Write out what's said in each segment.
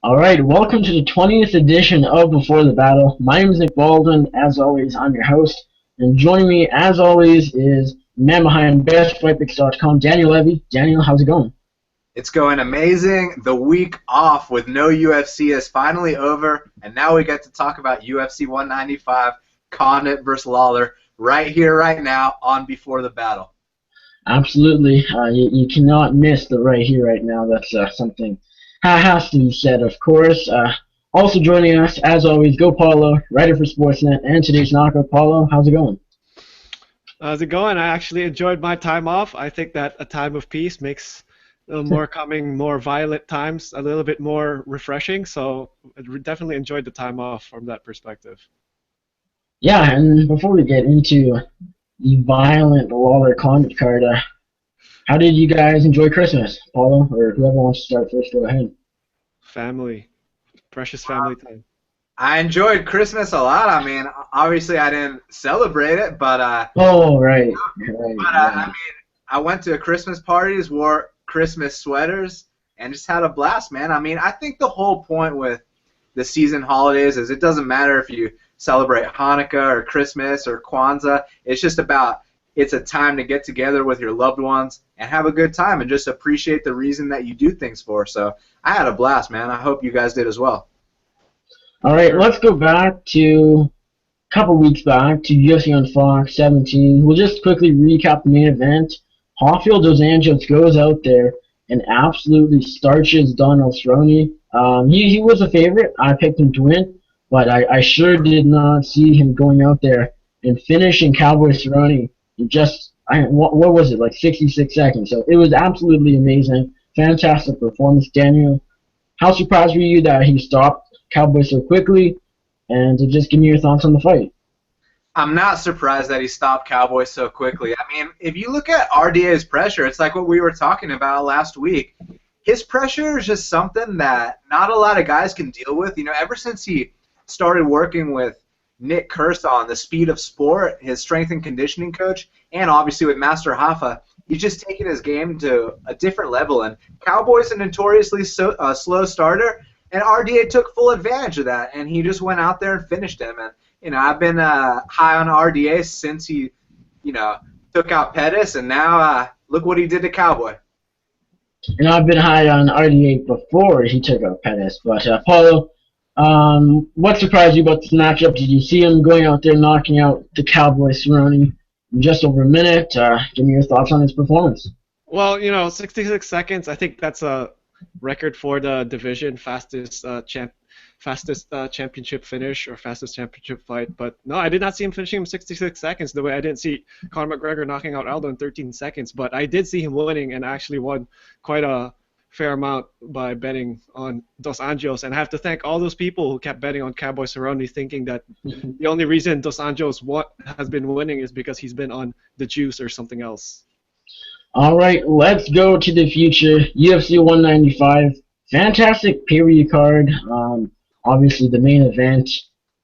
All right, welcome to the 20th edition of Before the Battle. My name is Nick Baldwin. As always, I'm your host. And joining me, as always, is the man behind bestfightpicks.com, Daniel Levy. Daniel, how's it going? It's going amazing. The week off with no UFC is finally over, and now we get to talk about UFC 195, Condit versus Lawler, right here, right now, on Before the Battle. Absolutely. You cannot miss the right here, right now. That's something that has to be said, of course. Also joining us, as always, Go Paolo, writer for Sportsnet, and today's knockout. Paolo, how's it going? How's it going? I actually enjoyed my time off. I think that a time of peace makes more violent times a little bit more refreshing. So I definitely enjoyed the time off from that perspective. Yeah, and before we get into the violent Lawler Condit card, how did you guys enjoy Christmas? Paulo, or whoever wants to start first, go ahead. Family, precious family time. I enjoyed Christmas a lot. I mean, obviously I didn't celebrate it, but Oh, right. I mean, I went to Christmas parties, wore Christmas sweaters, and just had a blast, man. I mean, I think the whole point with the season holidays is it doesn't matter if you celebrate Hanukkah or Christmas or Kwanzaa. It's just about it's a time to get together with your loved ones and have a good time and just appreciate the reason that you do things for. So I had a blast, man. I hope you guys did as well. All right, let's go back to a couple weeks back to UFC on Fox 17. We'll just quickly recap the main event. Rafael dos Anjos goes out there and absolutely starches Donald Cerrone. He was a favorite. I picked him to win, but I sure did not see him going out there and finishing Cowboy Cerrone in just, what was it, like 66 seconds. So it was absolutely amazing. Fantastic performance. Daniel, how surprised were you that he stopped Cowboy so quickly? And to just give me your thoughts on the fight. I'm not surprised that he stopped Cowboy so quickly. I mean, if you look at RDA's pressure, it's like what we were talking about last week. His pressure is just something that not a lot of guys can deal with. You know, ever since he started working with Nick on the Speed of Sport, his strength and conditioning coach, and obviously with Master Rafa, he's just taken his game to a different level. And Cowboy's a notoriously slow starter, and RDA took full advantage of that, and he just went out there and finished him. And you know, I've been high on RDA since he, took out Pettis, and now look what he did to Cowboy. And I've been high on RDA before he took out Pettis. But Paulo, what surprised you about this matchup? Did you see him going out there knocking out the Cowboy Cerrone in just over a minute? Give me your thoughts on his performance. Well, 66 seconds. I think that's a record for the division, fastest championship finish or fastest championship fight. But no, I did not see him finishing in 66 seconds the way I didn't see Conor McGregor knocking out Aldo in 13 seconds. But I did see him winning and actually won quite a fair amount by betting on Dos Anjos. And I have to thank all those people who kept betting on Cowboy Cerrone, thinking that the only reason Dos Anjos has been winning is because he's been on the juice or something else. All right, let's go to the future. UFC 195, fantastic pay-per-view card. Obviously, the main event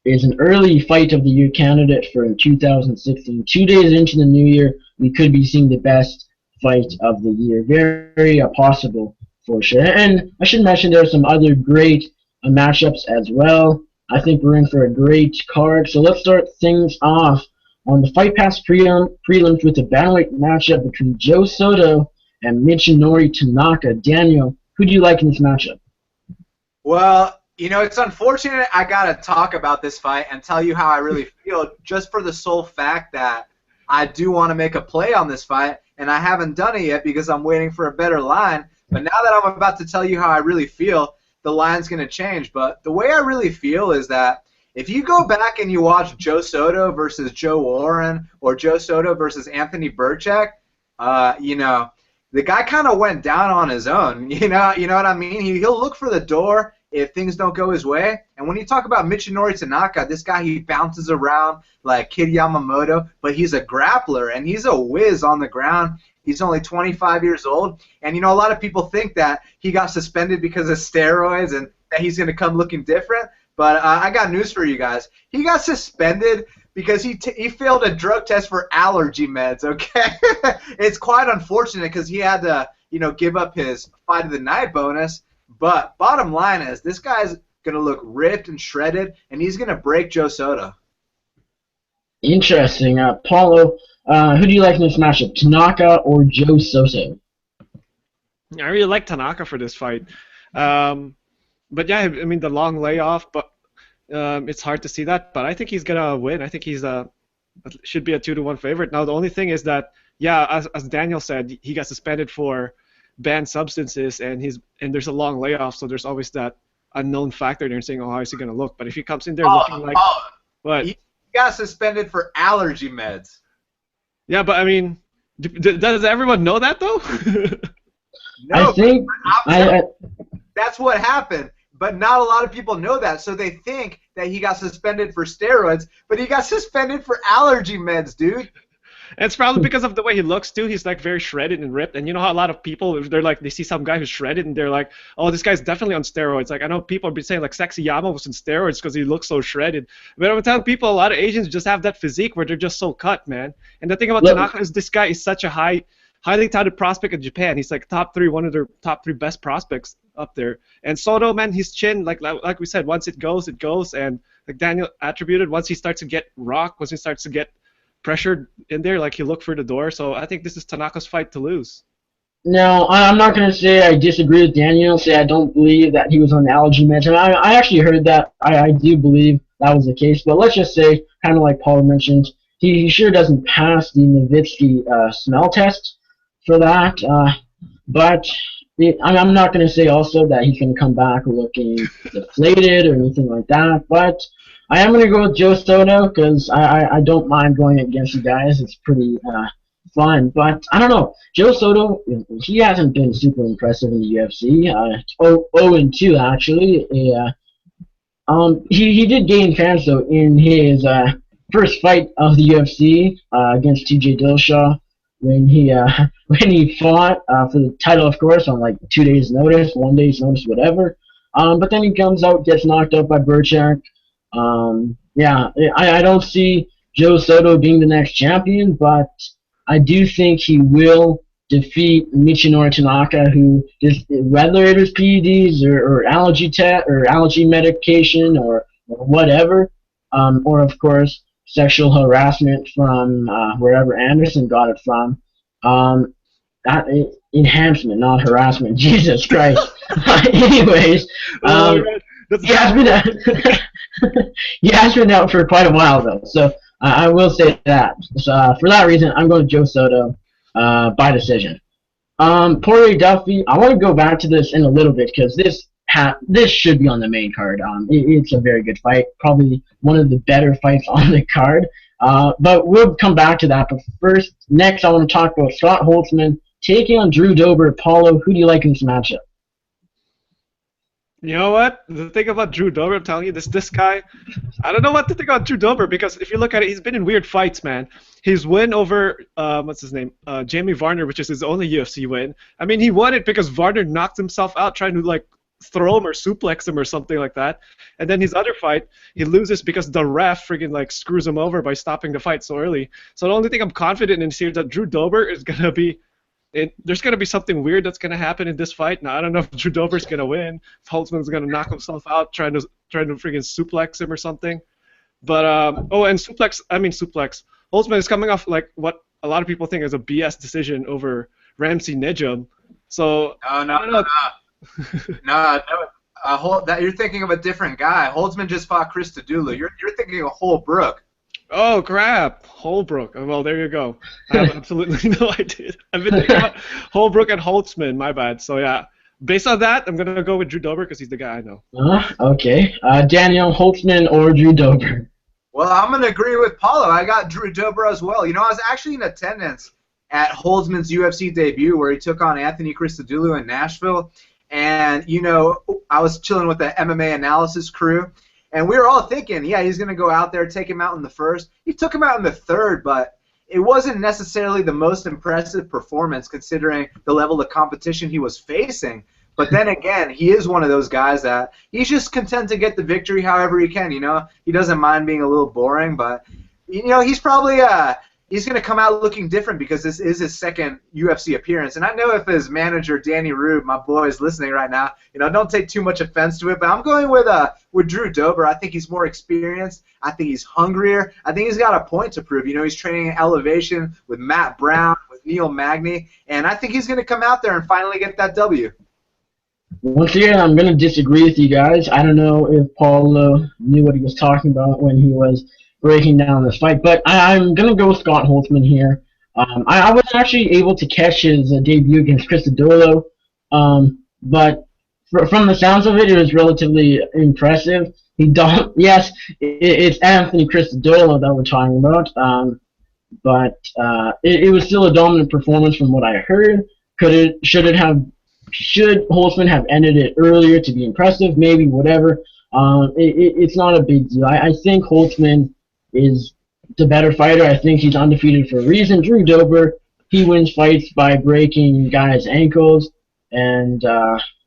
is an early fight of the year candidate for 2016. 2 days into the new year, we could be seeing the best fight of the year. Very possible for sure. And I should mention there are some other great matchups as well. I think we're in for a great card. So let's start things off on the Fight Pass prelims with a bantamweight matchup between Joe Soto and Michinori Tanaka. Daniel, who do you like in this matchup? Well, it's unfortunate I got to talk about this fight and tell you how I really feel just for the sole fact that I do want to make a play on this fight, and I haven't done it yet because I'm waiting for a better line. But now that I'm about to tell you how I really feel, the line's going to change. But the way I really feel is that if you go back and you watch Joe Soto versus Joe Warren or Joe Soto versus Anthony Burchak, the guy kind of went down on his own. You know what I mean? He'll look for the door if things don't go his way. And when you talk about Michinori Tanaka, this guy, he bounces around like Kid Yamamoto, but he's a grappler, and he's a whiz on the ground. He's only 25 years old. And, a lot of people think that he got suspended because of steroids and that he's going to come looking different. But I got news for you guys. He got suspended because he failed a drug test for allergy meds, okay? It's quite unfortunate because he had to, give up his fight of the night bonus. But bottom line is, this guy's going to look ripped and shredded, and he's going to break Joe Soto. Interesting. Paulo, who do you like in this matchup, Tanaka or Joe Soto? I really like Tanaka for this fight. But yeah, I mean, the long layoff, but it's hard to see that. But I think he's going to win. I think he's should be a 2-1 favorite. Now, the only thing is that, yeah, as Daniel said, he got suspended for banned substances, and there's a long layoff, so there's always that unknown factor there, saying, oh, how is he going to look? But if he comes in there looking like... what? He got suspended for allergy meds. Yeah, but I mean, does everyone know that, though? No, I think... that's what happened. But not a lot of people know that, so they think that he got suspended for steroids, but he got suspended for allergy meds, dude. And it's probably because of the way he looks too. He's like very shredded and ripped. And you know how a lot of people, they're like, they see some guy who's shredded and they're like, oh, this guy's definitely on steroids. Like I know people have been saying like Sexy Yama was on steroids because he looks so shredded. But I'm telling people, a lot of Asians just have that physique where they're just so cut, man. And the thing about Tanaka is this guy is such a highly touted prospect in Japan. He's like top 3, one of their top 3 best prospects up there. And Soto, man, his chin, like we said, once it goes, it goes. And like Daniel attributed, once he starts to get once he starts to get pressured in there, like he looked for the door. So I think this is Tanaka's fight to lose. No, I'm not going to say I disagree with Daniel, say I don't believe that he was on the allergy meds. And I actually heard that. I do believe that was the case. But let's just say, kind of like Paul mentioned, he sure doesn't pass the Nowitzki smell test for that. But I'm not going to say also that he can come back looking deflated or anything like that. But I am going to go with Joe Soto because I don't mind going against you guys. It's pretty fun. But I don't know. Joe Soto, he hasn't been super impressive in the UFC. 0-2 actually. He did gain fans though in his first fight of the UFC against TJ Dillashaw when he fought for the title, of course, on like 2 days' notice, 1 day's notice, whatever. But then he comes out, gets knocked out by Burchak. I don't see Joe Soto being the next champion, but I do think he will defeat Michinori Tanaka, who is, whether it is PEDs or allergy medication or whatever, or of course sexual harassment from wherever Anderson got it from. Enhancement, not harassment. Jesus Christ. Anyways, he has been out for quite a while though, so I will say that. So for that reason, I'm going to Joe Soto by decision. Poirier Duffy, I want to go back to this in a little bit because this should be on the main card. It's a very good fight, probably one of the better fights on the card. But we'll come back to that. But next, I want to talk about Scott Holtzman taking on Drew Dober. Paulo, who do you like in this matchup? You know what? The thing about Drew Dober, I'm telling you, this guy, I don't know what to think about Drew Dober because if you look at it, he's been in weird fights, man. His win over, what's his name? Jamie Varner, which is his only UFC win. I mean, he won it because Varner knocked himself out trying to, like, throw him or suplex him or something like that. And then his other fight, he loses because the ref friggin' like screws him over by stopping the fight so early. So the only thing I'm confident in is here that Drew Dober is going to be there's going to be something weird that's going to happen in this fight. Now, I don't know if Drew Dober's going to win, if Holtzman's going to knock himself out trying to friggin' suplex him or something. But, suplex. Holtzman is coming off like what a lot of people think is a BS decision over Ramsey Nijem. So, No, you're thinking of a different guy. Holtzman just fought Chris Tadulu. You're thinking of Holbrook. Oh, crap. Holbrook. Well, there you go. I have absolutely no idea. I've been thinking about Holbrook and Holtzman. My bad. So, yeah. Based on that, I'm going to go with Drew Dober because he's the guy I know. Okay. Daniel, Holtzman or Drew Dober? Well, I'm going to agree with Paolo. I got Drew Dober as well. You know, I was actually in attendance at Holtzman's UFC debut where he took on Anthony Christodoulou in Nashville. And, you know, I was chilling with the MMA analysis crew. And we were all thinking, yeah, he's going to go out there, take him out in the first. He took him out in the third, but it wasn't necessarily the most impressive performance considering the level of competition he was facing. But then again, he is one of those guys that he's just content to get the victory however he can, you know. He doesn't mind being a little boring, but, you know, he's probably he's going to come out looking different because this is his second UFC appearance. And I know if his manager, Danny Rube, my boy, is listening right now, don't take too much offense to it, but I'm going with Drew Dober. I think he's more experienced. I think he's hungrier. I think he's got a point to prove. He's training in elevation with Matt Brown, with Neil Magny, and I think he's going to come out there and finally get that W. Once again, I'm going to disagree with you guys. I don't know if Paolo knew what he was talking about when he was breaking down this fight, but I'm going to go with Scott Holtzman here. I wasn't actually able to catch his debut against Christodoulou, but from the sounds of it, it was relatively impressive. Yes, it's Anthony Christodoulou that we're talking about, but it was still a dominant performance from what I heard. Should Holtzman have ended it earlier to be impressive? Maybe, whatever. It's not a big deal. I think Holtzman is the better fighter. I think he's undefeated for a reason. Drew Dober, he wins fights by breaking guys' ankles, and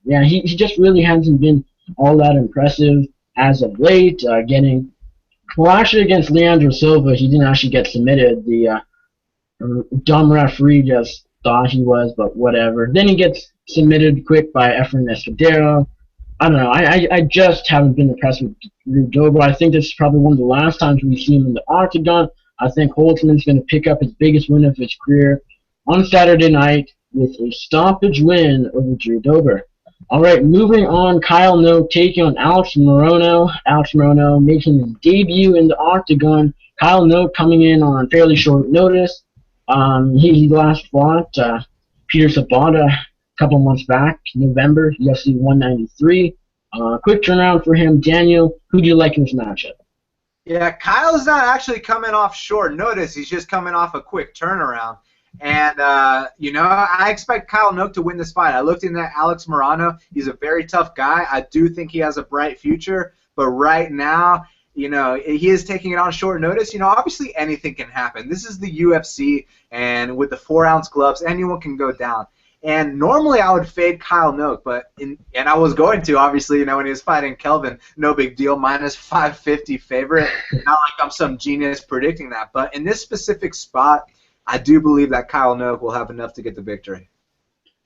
he just really hasn't been all that impressive as of late. Actually against Leandro Silva, he didn't actually get submitted. The dumb referee just thought he was, but whatever. Then he gets submitted quick by Efren Escudero. I don't know. I just haven't been impressed with Drew Dober. I think this is probably one of the last times we see him in the octagon. I think Holtzman's going to pick up his biggest win of his career on Saturday night with a stoppage win over Drew Dober. All right, moving on, Kyle Noke taking on Alex Morono. Alex Morono making his debut in the octagon. Kyle Noke coming in on fairly short notice. He last fought Peter Sabata a couple months back, November, UFC 193. Quick turnaround for him. Daniel, who do you like in this matchup? Yeah, Kyle's not actually coming off short notice. He's just coming off a quick turnaround. And, I expect Kyle Noke to win this fight. I looked into Alex Morono. He's a very tough guy. I do think he has a bright future. But right now, he is taking it on short notice. Obviously anything can happen. This is the UFC, and with the 4-ounce gloves, anyone can go down. And normally I would fade Kyle Noke, and I was going to, obviously, when he was fighting Kelvin, no big deal, minus 550 favorite. Not like I'm some genius predicting that. But in this specific spot, I do believe that Kyle Noke will have enough to get the victory.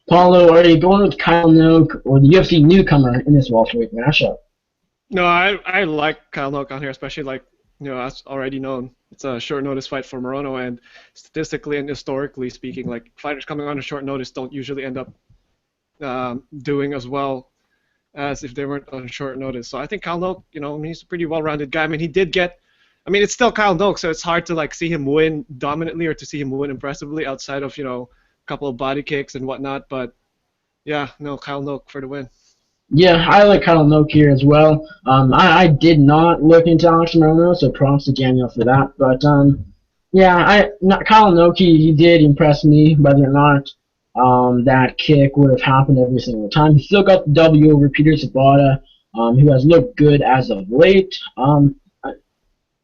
Paolo, are you going with Kyle Noke or the UFC newcomer in this welterweight matchup? No, I like Kyle Noke on here, especially as already known, it's a short notice fight for Morono, and statistically and historically speaking, fighters coming on a short notice don't usually end up doing as well as if they weren't on short notice. So I think Kyle Noke, he's a pretty well-rounded guy. It's still Kyle Noke, so it's hard to see him win dominantly or to see him win impressively outside of a couple of body kicks and whatnot. But yeah, no, Kyle Noke for the win. Yeah, I like Kyle Noke here as well. I did not look into Alex Morono, so props to Daniel for that. But Kyle Noke, he did impress me. Whether or not that kick would have happened every single time, he still got the W over Peter Sabata, who has looked good as of late.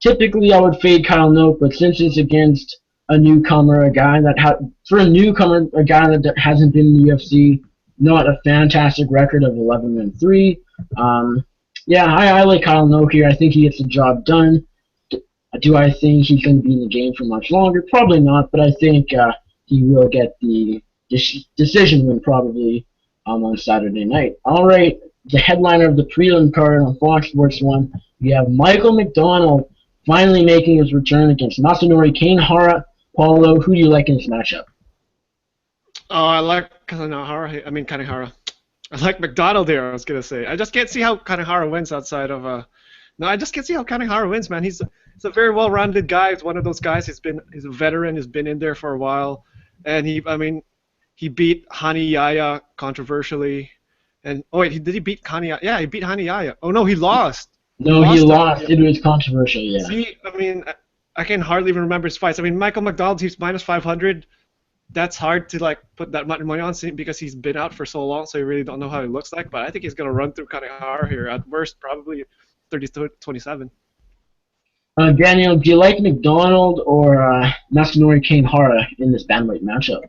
Typically, I would fade Kyle Noke, but since it's against a newcomer, a guy that hasn't been in the UFC, not a fantastic record of 11-3. I like Kyle Noke here. I think he gets the job done. Do I think he's going to be in the game for much longer? Probably not, but I think he will get the decision win probably on Saturday night. All right, the headliner of the prelim card on Fox Sports 1, we have Michael McDonald finally making his return against Masanori Kanehara. Paulo, who do you like in this matchup? Oh, I like Kanehara. I like McDonald here, I was going to say. I just can't see how Kanehara wins outside of... I just can't see how Kanehara wins, man. He's a very well-rounded guy. He's one of those guys. He's a veteran. He's been in there for a while. And he beat Hani Yaya controversially. And, did he beat Hani Yaya? Yeah, he beat Hani Yaya. Oh, no, he lost. No, he lost. It was controversial, yeah. See, I can hardly even remember his fights. Michael McDonald, he's minus 500. That's hard to put that much money on because he's been out for so long, so you really don't know how he looks like. But I think he's gonna run through Kanehara here. At worst, probably 30-27. Daniel, do you like McDonald or Masanori Kanehara in this bantamweight matchup?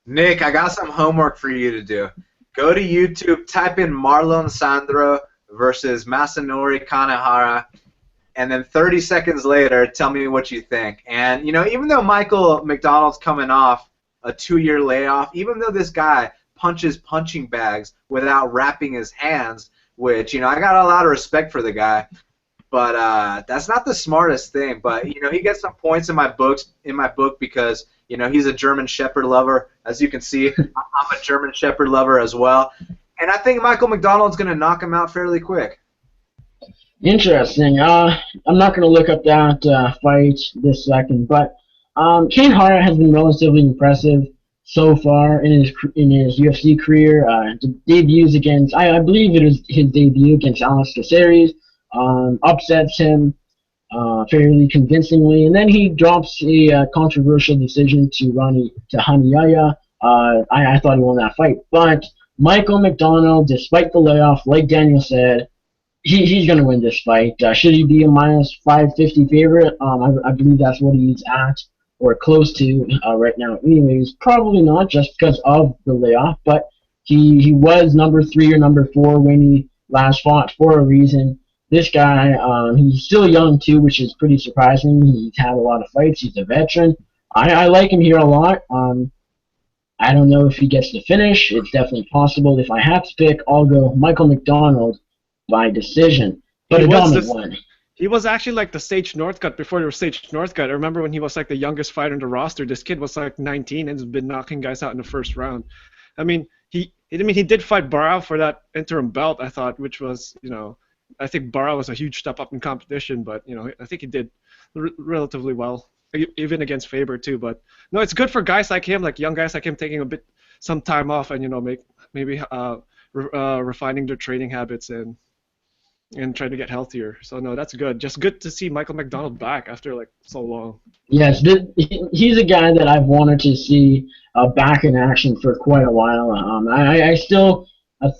Nick, I got some homework for you to do. Go to YouTube, type in Marlon Sandro versus Masanori Kanehara. and then 30 seconds later, tell me what you think. And, even though Michael McDonald's coming off a 2-year layoff, even though this guy punches punching bags without wrapping his hands, which, I got a lot of respect for the guy, but that's not the smartest thing. But, he gets some points in my book because, he's a German Shepherd lover. As you can see, I'm a German Shepherd lover as well. And I think Michael McDonald's going to knock him out fairly quick. Interesting. I'm not going to look up that fight this second, but Kane Hara has been relatively impressive so far in his UFC career. Debuts against, I believe it was his debut against Alex Caceres, upsets him fairly convincingly, and then he drops a controversial decision to Hanayaya. I thought he won that fight, but Michael McDonald, despite the layoff, like Daniel said, he's going to win this fight. Should he be a minus 550 favorite? I believe that's what he's at or close to right now. Anyways, probably not just because of the layoff, but he was number 3 or number 4 when he last fought for a reason. This guy, he's still young too, which is pretty surprising. He's had a lot of fights. He's a veteran. I like him here a lot. I don't know if he gets the finish. It's definitely possible. If I have to pick, I'll go Michael McDonald by decision, but a dominant one. He was actually like the Sage Northcutt before there was Sage Northcutt. I remember when he was like the youngest fighter in the roster. This kid was like 19 and has been knocking guys out in the first round. I mean, he did fight Barra for that interim belt, I thought, which was, I think Barra was a huge step up in competition, but, I think he did relatively well, even against Faber too. But no, it's good for guys like him, like young guys like him, taking some time off and, maybe refining their training habits and try to get healthier. So no, that's good. Just good to see Michael McDonald back after like so long. Yes, he's a guy that I've wanted to see back in action for quite a while. I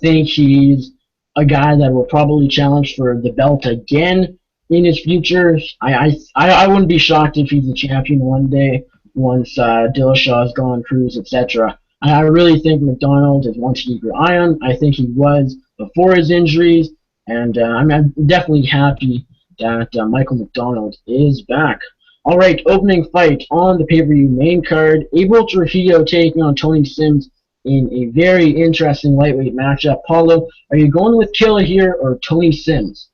think he's a guy that will probably challenge for the belt again in his future. I wouldn't be shocked if he's the champion one day once Dillashaw's gone, Cruz, etc. I really think McDonald is one to keep your eye on. I think he was before his injuries. And I'm definitely happy that Michael McDonald is back. All right, opening fight on the pay-per-view main card. Abel Trujillo taking on Tony Sims in a very interesting lightweight matchup. Paolo, are you going with Killer here or Tony Sims?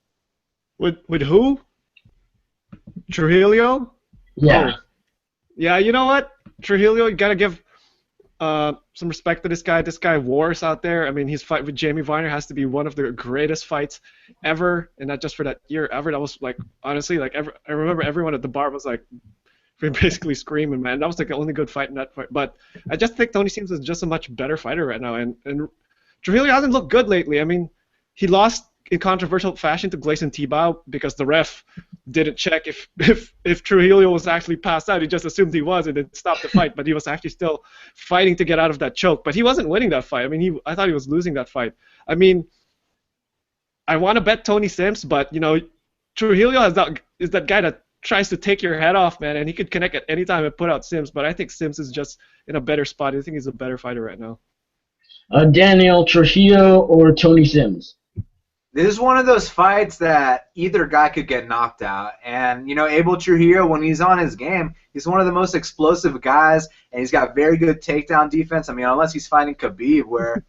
With who? Trujillo? Yeah. Oh. Yeah, you know what? Trujillo, you got to give some respect to this guy. This guy wars out there. I mean, his fight with Jamie Viner has to be one of the greatest fights ever, and not just for that year ever. That was like, honestly, like I remember everyone at the bar was like basically screaming, man. That was like the only good fight in that fight. But I just think Tony Sims is just a much better fighter right now, and Trujillo hasn't looked good lately. I mean, he lost in controversial fashion to Gleison Tibau because the ref didn't check if Trujillo was actually passed out. He just assumed he was and then stopped the fight, but he was actually still fighting to get out of that choke. But he wasn't winning that fight. I mean, I thought he was losing that fight. I mean, I want to bet Tony Sims, but, Trujillo is that guy that tries to take your head off, man, and he could connect at any time and put out Sims, but I think Sims is just in a better spot. I think he's a better fighter right now. Daniel, Trujillo or Tony Sims? This is one of those fights that either guy could get knocked out. And, Abel Trujillo, when he's on his game, he's one of the most explosive guys, and he's got very good takedown defense. I mean, unless he's fighting Khabib, where,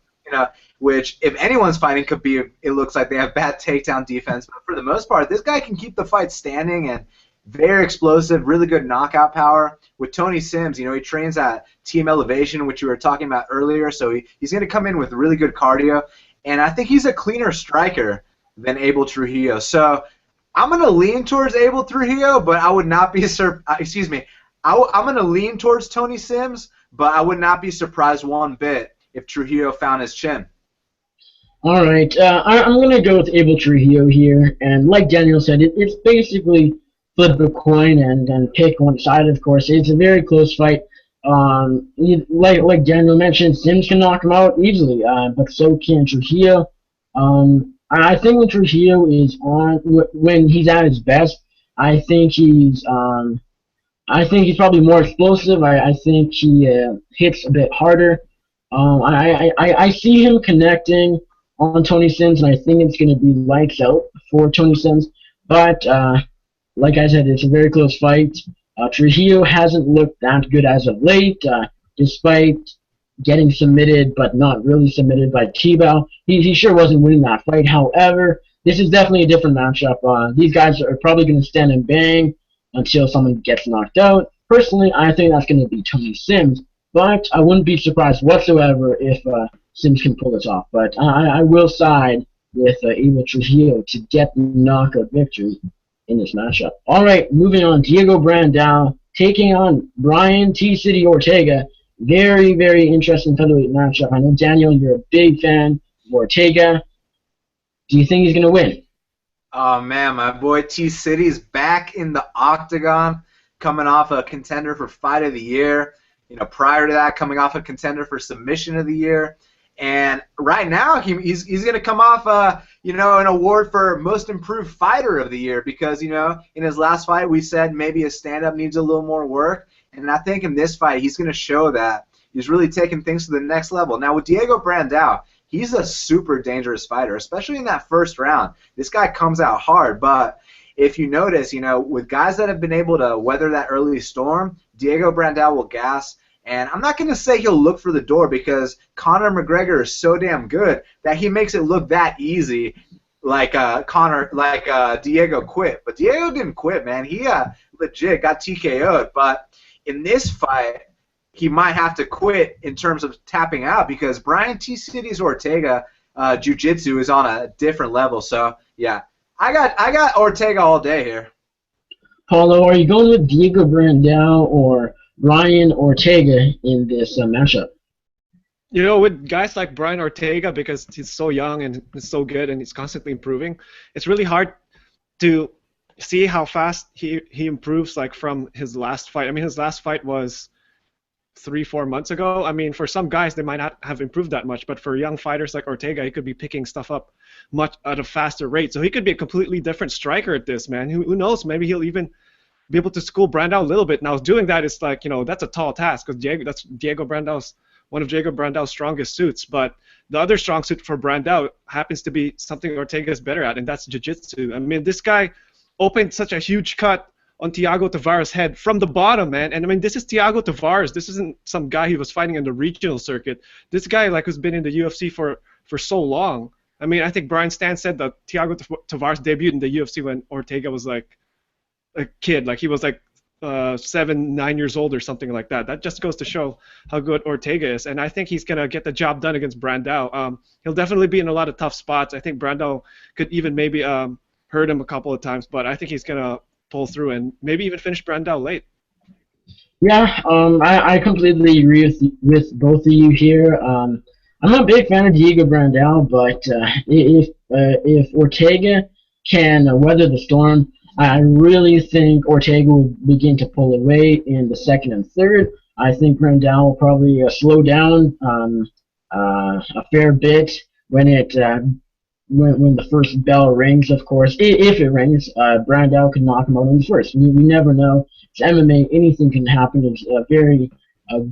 which if anyone's fighting Khabib, it looks like they have bad takedown defense. But for the most part, this guy can keep the fight standing and very explosive, really good knockout power. With Tony Sims, he trains at Team Elevation, which you were talking about earlier, so he's going to come in with really good cardio. And I think he's a cleaner striker than Abel Trujillo. So I'm going to lean towards Abel Trujillo, but I would not be I'm going to lean towards Tony Sims, but I would not be surprised one bit if Trujillo found his chin. All right. I'm going to go with Abel Trujillo here. And like Daniel said, it's basically flip a coin and pick one side, of course. It's a very close fight. Like Daniel mentioned, Sims can knock him out easily, but so can Trujillo. I think when Trujillo is when he's at his best, I think he's probably more explosive. I think he hits a bit harder. I see him connecting on Tony Sims, and I think it's going to be lights out for Tony Sims. But like I said, it's a very close fight. Trujillo hasn't looked that good as of late, despite getting submitted, but not really submitted by Tebow. He sure wasn't winning that fight. However, this is definitely a different matchup. These guys are probably going to stand and bang until someone gets knocked out. Personally, I think that's going to be Tony Sims, but I wouldn't be surprised whatsoever if Sims can pull this off. But I will side with Eva Trujillo to get the knockout victory in this matchup. All right, moving on. Diego Brandao taking on Brian T. City Ortega. Very, very interesting featherweight matchup. I know, Daniel, you're a big fan of Ortega. Do you think he's going to win? Oh, man, my boy T. City's back in the octagon, coming off a contender for Fight of the Year. You know, prior to that, coming off a contender for Submission of the Year. And right now, he's going to come off, an award for Most Improved Fighter of the Year because, in his last fight, we said maybe his stand-up needs a little more work. And I think in this fight, he's going to show that he's really taking things to the next level. Now, with Diego Brandao, he's a super dangerous fighter, especially in that first round. This guy comes out hard, but if you notice, with guys that have been able to weather that early storm, Diego Brandao will gas. And I'm not going to say he'll look for the door because Conor McGregor is so damn good that he makes it look that easy, like Diego quit. But Diego didn't quit, man. He legit got TKO'd. But in this fight, he might have to quit in terms of tapping out because Brian T. Cities Ortega jiu-jitsu is on a different level. So, yeah, I got Ortega all day here. Paolo, are you going with Diego Brandao or Brian Ortega in this matchup? With guys like Brian Ortega, because he's so young and he's so good and he's constantly improving, it's really hard to see how fast he improves, like, from his last fight. I mean, his last fight was 3-4 months ago. I mean, for some guys, they might not have improved that much, but for young fighters like Ortega, he could be picking stuff up much at a faster rate. So he could be a completely different striker at this, man. Who knows? Maybe he'll even be able to school Brandao a little bit. Now, doing that is like, that's a tall task because that's one of Diego Brandao's strongest suits. But the other strong suit for Brandao happens to be something Ortega is better at, and that's jiu-jitsu. I mean, this guy opened such a huge cut on Thiago Tavares' head from the bottom, man. And I mean, this is Thiago Tavares. This isn't some guy he was fighting in the regional circuit. This guy, like, who's been in the UFC for so long. I mean, I think Brian Stan said that Thiago Tavares debuted in the UFC when Ortega was like a kid, like he was like 7-9 years old or something like that. That just goes to show how good Ortega is, and I think he's gonna get the job done against Brandao. He'll definitely be in a lot of tough spots. I think Brandao could even maybe hurt him a couple of times, but I think he's gonna pull through and maybe even finish Brandao late. Yeah, I completely agree with both of you here. I'm not a big fan of Diego Brandao, but if Ortega can weather the storm, I really think Ortega will begin to pull away in the second and third. I think Brandao will probably slow down a fair bit when the first bell rings, of course. If it rings, Brandao could knock him out in the first. We never know. It's MMA. Anything can happen. It's a very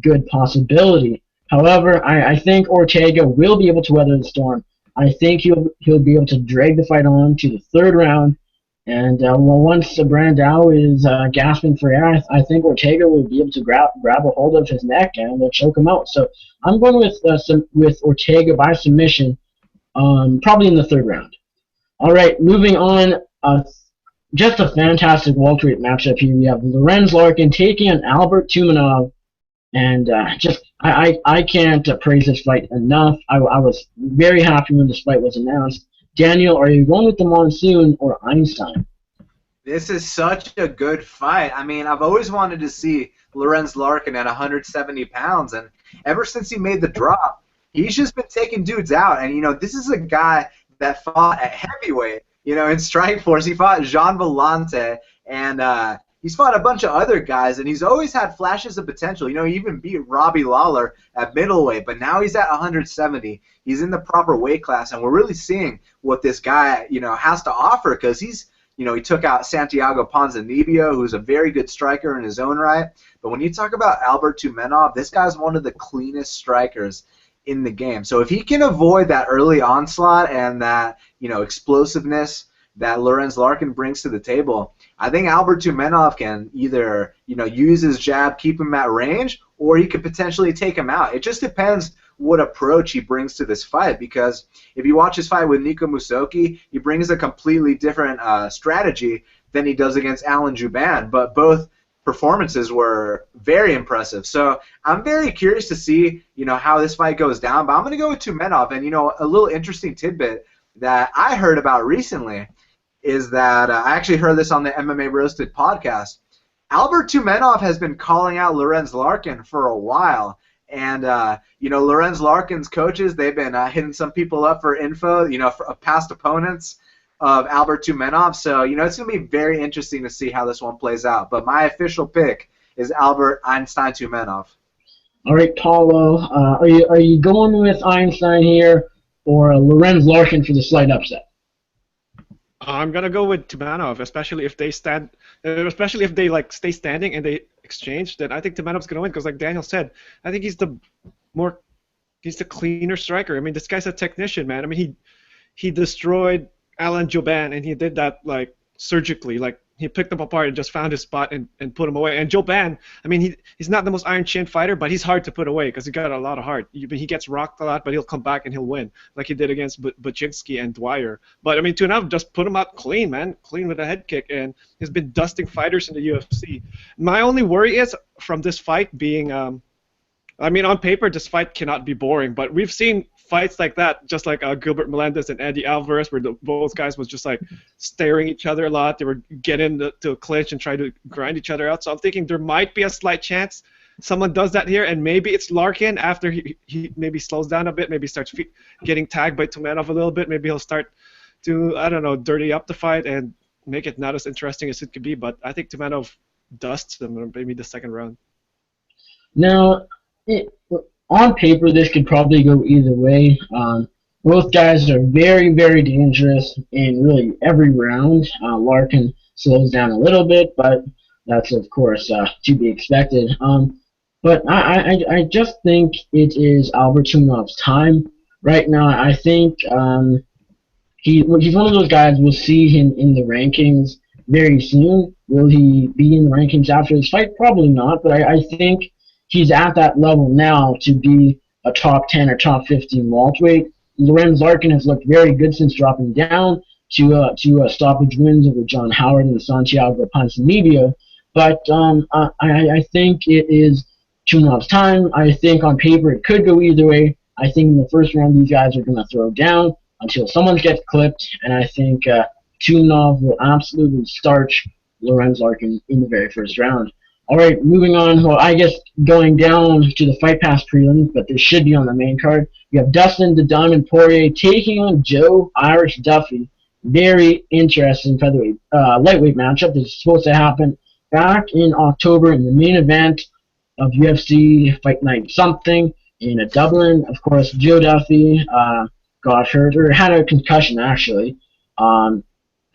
good possibility. However, I think Ortega will be able to weather the storm. I think he'll be able to drag the fight on to the third round. And once Brandao is gasping for air, I think Ortega will be able to grab a hold of his neck and choke him out. So I'm going with Ortega by submission, probably in the third round. All right, moving on. Just a fantastic welterweight matchup here. We have Lorenz Larkin taking on Albert Tumenov, and I can't praise this fight enough. I was very happy when this fight was announced. Daniel, are you going with the Monsoon or Einstein? This is such a good fight. I mean, I've always wanted to see Lorenz Larkin at 170 pounds, and ever since he made the drop, he's just been taking dudes out. And, this is a guy that fought at heavyweight, in Strikeforce. He fought Jean Vellante, and he's fought a bunch of other guys, and he's always had flashes of potential. He even beat Robbie Lawler at middleweight, but now he's at 170. He's in the proper weight class, and we're really seeing what this guy, has to offer because he's, he took out Santiago Ponzinibbio, who's a very good striker in his own right. But when you talk about Albert Tumenov, this guy's one of the cleanest strikers in the game. So if he can avoid that early onslaught and that, explosiveness that Lorenz Larkin brings to the table. I think Albert Tumenov can either, use his jab, keep him at range, or he could potentially take him out. It just depends what approach he brings to this fight, because if you watch his fight with Nico Musoki, he brings a completely different strategy than he does against Alan Jouban, but both performances were very impressive. So I'm very curious to see, how this fight goes down, but I'm going to go with Tumenov. And, a little interesting tidbit that I heard about recently is that I actually heard this on the MMA Roasted podcast. Albert Tumenov has been calling out Lorenz Larkin for a while. And, Lorenz Larkin's coaches, they've been hitting some people up for info, for past opponents of Albert Tumenov. So, it's going to be very interesting to see how this one plays out. But my official pick is Albert Einstein Tumenov. All right, Paolo, are you going with Einstein here or Lorenz Larkin for the slight upset? I'm gonna go with Tumenov, especially if they stay standing and they exchange. Then I think Tumenov's gonna win because, like Daniel said, I think he's the cleaner striker. I mean, this guy's a technician, man. I mean, he destroyed Alan Jouban, and he did that like surgically. Like he picked him apart and just found his spot and put him away. And Jouban, I mean, he's not the most iron chin fighter, but he's hard to put away because he got a lot of heart. He gets rocked a lot, but he'll come back and he'll win, like he did against Bachinski and Dwyer. But I mean, Tumenov just put him out clean, man, clean with a head kick, and he's been dusting fighters in the UFC. My only worry is from this fight being, I mean, on paper, this fight cannot be boring, but we've seen fights like that, just like Gilbert Melendez and Andy Alvarez, where both guys was just like staring each other a lot. They were getting to a clinch and try to grind each other out. So I'm thinking there might be a slight chance someone does that here, and maybe it's Larkin after he maybe slows down a bit, maybe starts getting tagged by Tumenov a little bit. Maybe he'll start to, I don't know, dirty up the fight and make it not as interesting as it could be. But I think Tumenov dusts him in maybe the second round. Now, on paper, this could probably go either way. Both guys are very, very dangerous in really every round. Larkin slows down a little bit, but that's, of course, to be expected. But I just think it is Albert Tumenov's time right now. I think he's one of those guys. We'll see him in the rankings very soon. Will he be in the rankings after this fight? Probably not, but I think he's at that level now to be a top 10 or top 15 welterweight. Lorenz Larkin has looked very good since dropping down to stoppage wins over John Howard and Santiago Ponzinibbio. But I think it is Tumenov's time. I think on paper it could go either way. I think in the first round these guys are going to throw down until someone gets clipped, and I think Tumenov will absolutely starch Lorenz Larkin in the very first round. All right, moving on. Well, I guess going down to the Fight Pass prelims, but this should be on the main card. You have Dustin the Diamond Poirier taking on Joe Irish Duffy. Very interesting featherweight, lightweight matchup. This is supposed to happen back in October in the main event of UFC Fight Night something in Dublin. Of course, Joe Duffy got hurt, or had a concussion actually.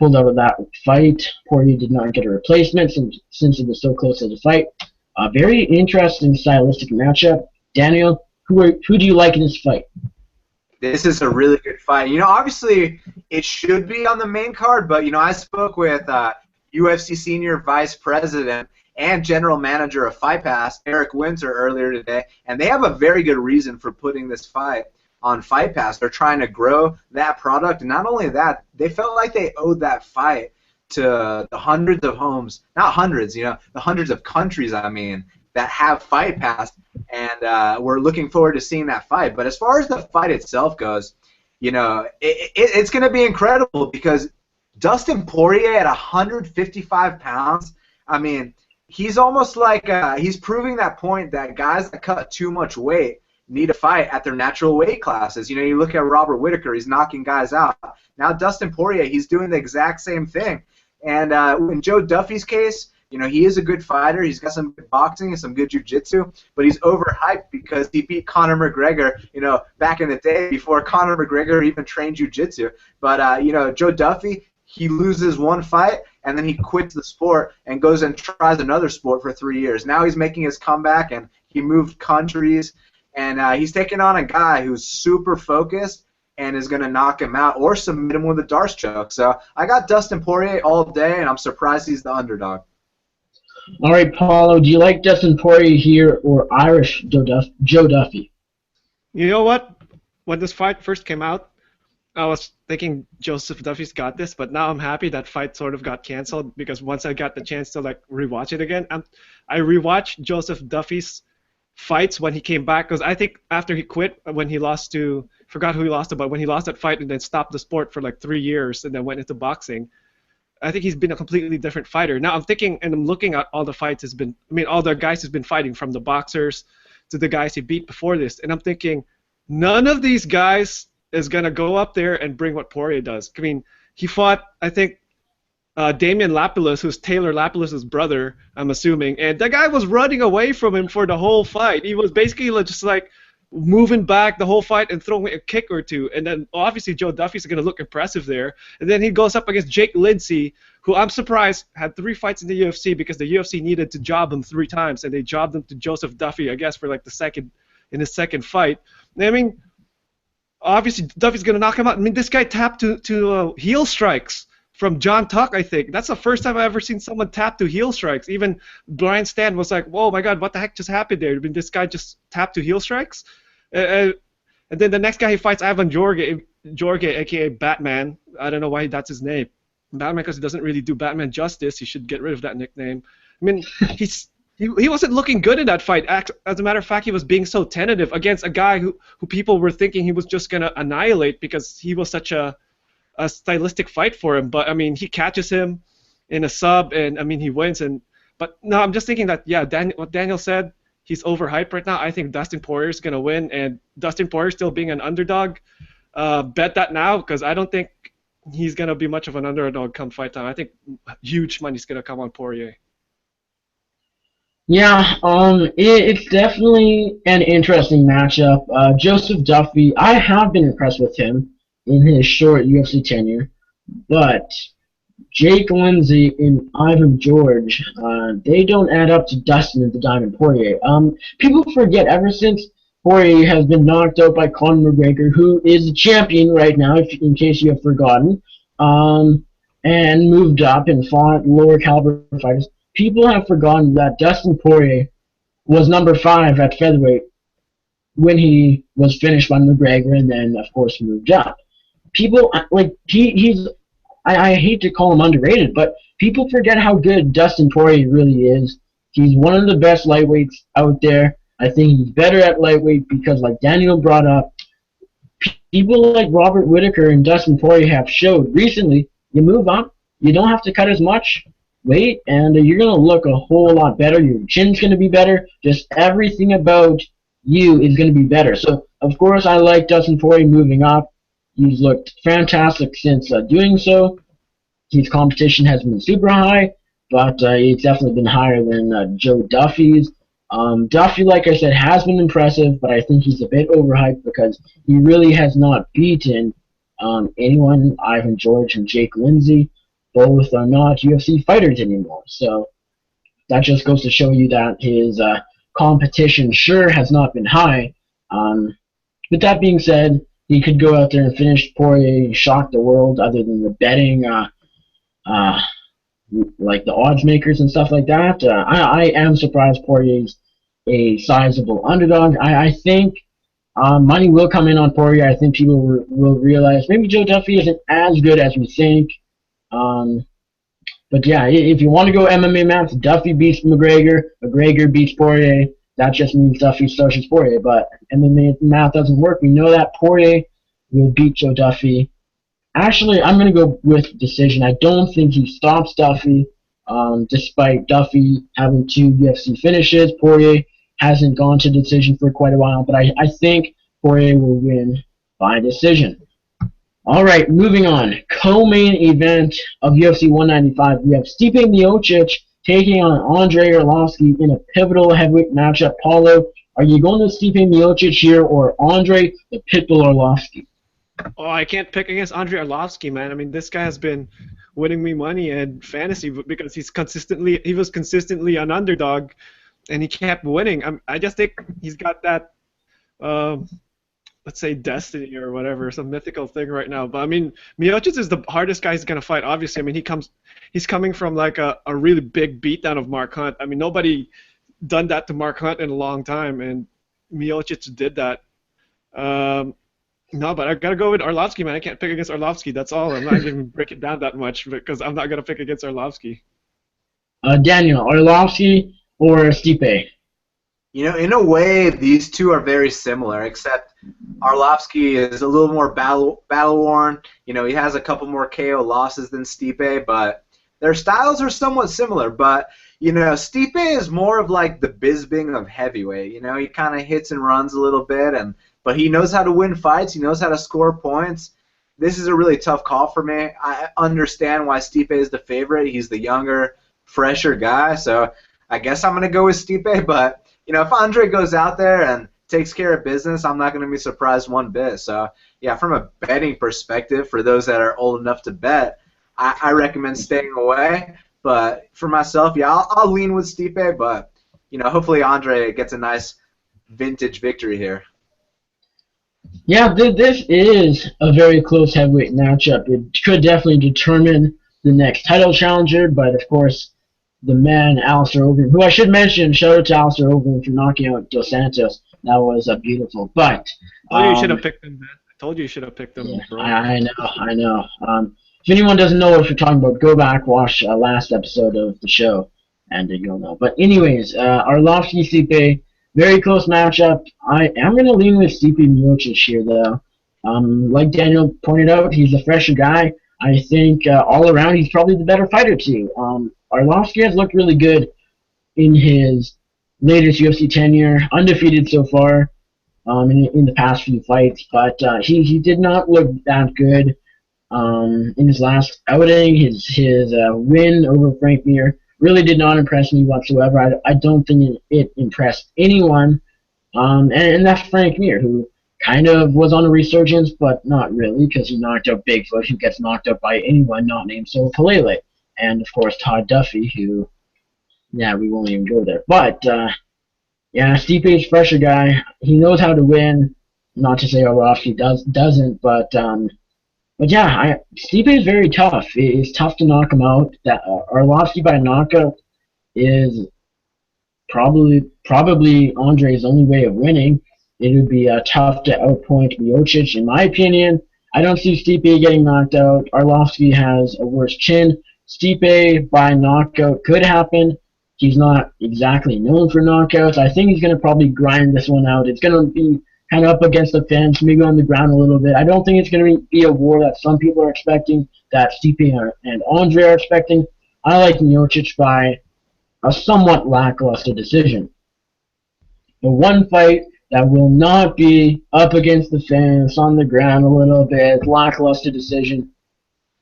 Pulled out of that fight. Poirier did not get a replacement since it was so close to the fight. A very interesting stylistic matchup. Daniel, who do you like in this fight? This is a really good fight. Obviously it should be on the main card, but I spoke with UFC senior vice president and general manager of Fight Pass, Eric Winter, earlier today, and they have a very good reason for putting this fight on Fight Pass. They're trying to grow that product, and not only that, they felt like they owed that fight to the hundreds of homes, not hundreds, the hundreds of countries, I mean, that have Fight Pass, and we're looking forward to seeing that fight. But as far as the fight itself goes, it's going to be incredible because Dustin Poirier at 155 pounds, I mean, he's almost like he's proving that point that guys that cut too much weight need to fight at their natural weight classes. You look at Robert Whittaker, he's knocking guys out. Now Dustin Poirier, he's doing the exact same thing. And in Joe Duffy's case, he is a good fighter. He's got some good boxing and some good jiu-jitsu, but he's overhyped because he beat Conor McGregor, back in the day before Conor McGregor even trained jiu-jitsu. But, Joe Duffy, he loses one fight, and then he quits the sport and goes and tries another sport for 3 years. Now he's making his comeback, and he moved countries. And he's taking on a guy who's super focused, and is going to knock him out or submit him with a Darce choke. So I got Dustin Poirier all day, and I'm surprised he's the underdog. All right, Paulo, do you like Dustin Poirier here or Irish Joe Duffy? You know what? When this fight first came out, I was thinking Joseph Duffy's got this, but now I'm happy that fight sort of got canceled because once I got the chance to like rewatch it again, I rewatched Joseph Duffy's fights when he came back because I think after he quit, when he lost to, forgot who he lost to, but when he lost that fight and then stopped the sport for like 3 years and then went into boxing, I think he's been a completely different fighter. Now I'm thinking and I'm looking at all the fights he's been, I mean all the guys he's been fighting from the boxers to the guys he beat before this, and I'm thinking none of these guys is going to go up there and bring what Poirier does. I mean, he fought, I think, Damian Lapilus, who's Taylor Lapilus' brother, I'm assuming, and that guy was running away from him for the whole fight. He was basically just like moving back the whole fight and throwing a kick or two, and then obviously Joe Duffy's going to look impressive there. And then he goes up against Jake Lindsey, who I'm surprised had 3 fights in the UFC because the UFC needed to job him 3 times, and they jobbed him to Joseph Duffy, I guess, for like his second fight. I mean, obviously, Duffy's going to knock him out. I mean, this guy tapped to heel strikes from John Tuck, I think. That's the first time I've ever seen someone tap to heel strikes. Even Brian Stan was like, whoa, my God, what the heck just happened there? I mean, this guy just tapped to heel strikes? And then the next guy he fights, Ivan Jorge, a.k.a. Batman. I don't know why that's his name. Batman, because he doesn't really do Batman justice. He should get rid of that nickname. I mean, he wasn't looking good in that fight. As a matter of fact, he was being so tentative against a guy who people were thinking he was just going to annihilate because he was such a stylistic fight for him. But, I mean, he catches him in a sub, and, I mean, he wins. But, no, I'm just thinking that, yeah, what Daniel said, he's overhyped right now. I think Dustin Poirier is going to win, and Dustin Poirier still being an underdog, bet that now because I don't think he's going to be much of an underdog come fight time. I think huge money's going to come on Poirier. Yeah, it's definitely an interesting matchup. Joseph Duffy, I have been impressed with him in his short UFC tenure, but Jake Lindsey and Ivan George, they don't add up to Dustin and the Diamond Poirier. People forget ever since Poirier has been knocked out by Conor McGregor, who is the champion right now, in case you have forgotten, and moved up and fought lower caliber fighters. People have forgotten that Dustin Poirier was number 5 at featherweight when he was finished by McGregor and then, of course, moved up. People, like, I hate to call him underrated, but people forget how good Dustin Poirier really is. He's one of the best lightweights out there. I think he's better at lightweight because, like Daniel brought up, people like Robert Whittaker and Dustin Poirier have showed recently, you move up, you don't have to cut as much weight, and you're going to look a whole lot better. Your chin's going to be better. Just everything about you is going to be better. So, of course, I like Dustin Poirier moving up. He's looked fantastic since doing so. His competition has been super high, but it's definitely been higher than Joe Duffy's. Duffy, like I said, has been impressive, but I think he's a bit overhyped because he really has not beaten anyone. Ivan George and Jake Lindsey both are not UFC fighters anymore. So that just goes to show you that his competition sure has not been high. With that being said, he could go out there and finish Poirier, shock the world, other than the betting, like the odds makers and stuff like that. I am surprised Poirier's a sizable underdog. I think money will come in on Poirier. I think people will realize maybe Joe Duffy isn't as good as we think. But yeah, if you want to go MMA math, Duffy beats McGregor, McGregor beats Poirier. That just means Duffy starches Poirier. But MMA math doesn't work. We know that Poirier will beat Joe Duffy. Actually, I'm going to go with decision. I don't think he stops Duffy, despite Duffy having 2 UFC finishes. Poirier hasn't gone to decision for quite a while, but I think Poirier will win by decision. All right, moving on. Co-main event of UFC 195. We have Stipe Miocic taking on Andrei Arlovski in a pivotal heavyweight matchup. Paolo, are you going to Stipe Miocic here or Andrei the Pitbull Arlovski? Oh, I can't pick against Andrei Arlovski, man. I mean, this guy has been winning me money and fantasy because he was consistently an underdog, and he kept winning. I just think he's got that let's say destiny or whatever, some mythical thing right now. But I mean, Miocic is the hardest guy he's gonna fight. Obviously, I mean he's coming from like a really big beatdown of Mark Hunt. I mean nobody done that to Mark Hunt in a long time, and Miocic did that. No, but I gotta go with Arlovsky, man. I can't pick against Arlovsky. That's all. I'm not even break it down that much because I'm not gonna pick against Arlovsky. Daniel, Arlovsky or Stipe? You know, in a way, these two are very similar, except Arlovsky is a little more battle-worn. You know, he has a couple more KO losses than Stipe, but their styles are somewhat similar. But, you know, Stipe is more of like the Bisping of heavyweight. You know, he kind of hits and runs a little bit, but he knows how to win fights. He knows how to score points. This is a really tough call for me. I understand why Stipe is the favorite. He's the younger, fresher guy, so I guess I'm going to go with Stipe, but you know, if Andre goes out there and takes care of business, I'm not going to be surprised one bit. So, yeah, from a betting perspective, for those that are old enough to bet, I recommend staying away. But for myself, yeah, I'll lean with Stipe, but, you know, hopefully Andre gets a nice vintage victory here. Yeah, this is a very close heavyweight matchup. It could definitely determine the next title challenger, but of course, the man, Alistair Overeem, who I should mention, shout out to Alistair Overeem for knocking out Dos Santos. That was beautiful. But you should have picked him, man. I told you should have picked him. Yeah, bro. I know. If anyone doesn't know what we're talking about, go back, watch last episode of the show, and you'll know. But anyways, Arlovsky Stipe, very close matchup. I am going to lean with Stipe Miocic here, though. Like Daniel pointed out, he's a fresher guy. I think all around he's probably the better fighter too. Arlovsky has looked really good in his latest UFC tenure, undefeated so far in the past few fights, but he did not look that good in his last outing. His win over Frank Mir really did not impress me whatsoever. I don't think it impressed anyone, and that's Frank Mir, who kind of was on a resurgence, but not really, because he knocked out Bigfoot, who gets knocked out by anyone not named Sol Pelele. And, of course, Todd Duffy, who, yeah, we won't even go there. But, yeah, Stipe's fresher guy. He knows how to win. Not to say Arlovsky doesn't, but yeah, Stipe is very tough. It's tough to knock him out. That Arlovsky by knockout is probably Andre's only way of winning. It would be tough to outpoint Miocic, in my opinion. I don't see Stipe getting knocked out. Arlovsky has a worse chin. Stipe by knockout could happen. He's not exactly known for knockouts. I think he's going to probably grind this one out. It's going to be kind of up against the fence, maybe on the ground a little bit. I don't think it's going to be a war that some people are expecting, that Stipe and Andre are expecting. I like Miocic by a somewhat lackluster decision. The one fight that will not be up against the fence, on the ground a little bit, lackluster decision,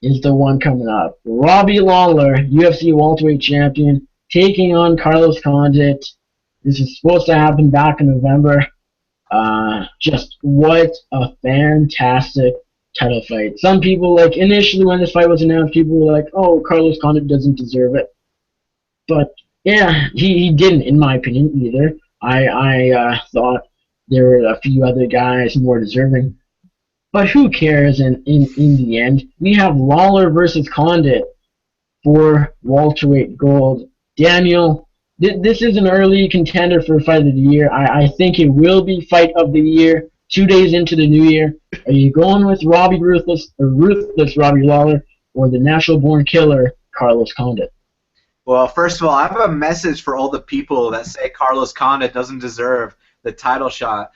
is the one coming up. Robbie Lawler, UFC welterweight champion, taking on Carlos Condit. This is supposed to happen back in November. Just what a fantastic title fight. Some people, like, initially when this fight was announced, people were like, oh, Carlos Condit doesn't deserve it. But, yeah, he didn't, in my opinion, either. I thought there were a few other guys more deserving. But who cares in the end? We have Lawler versus Condit for welterweight gold. Daniel, this is an early contender for Fight of the Year. I think it will be Fight of the Year 2 days into the new year. Are you going with ruthless Robbie Lawler, or the natural-born killer, Carlos Condit? Well, first of all, I have a message for all the people that say Carlos Condit doesn't deserve the title shot.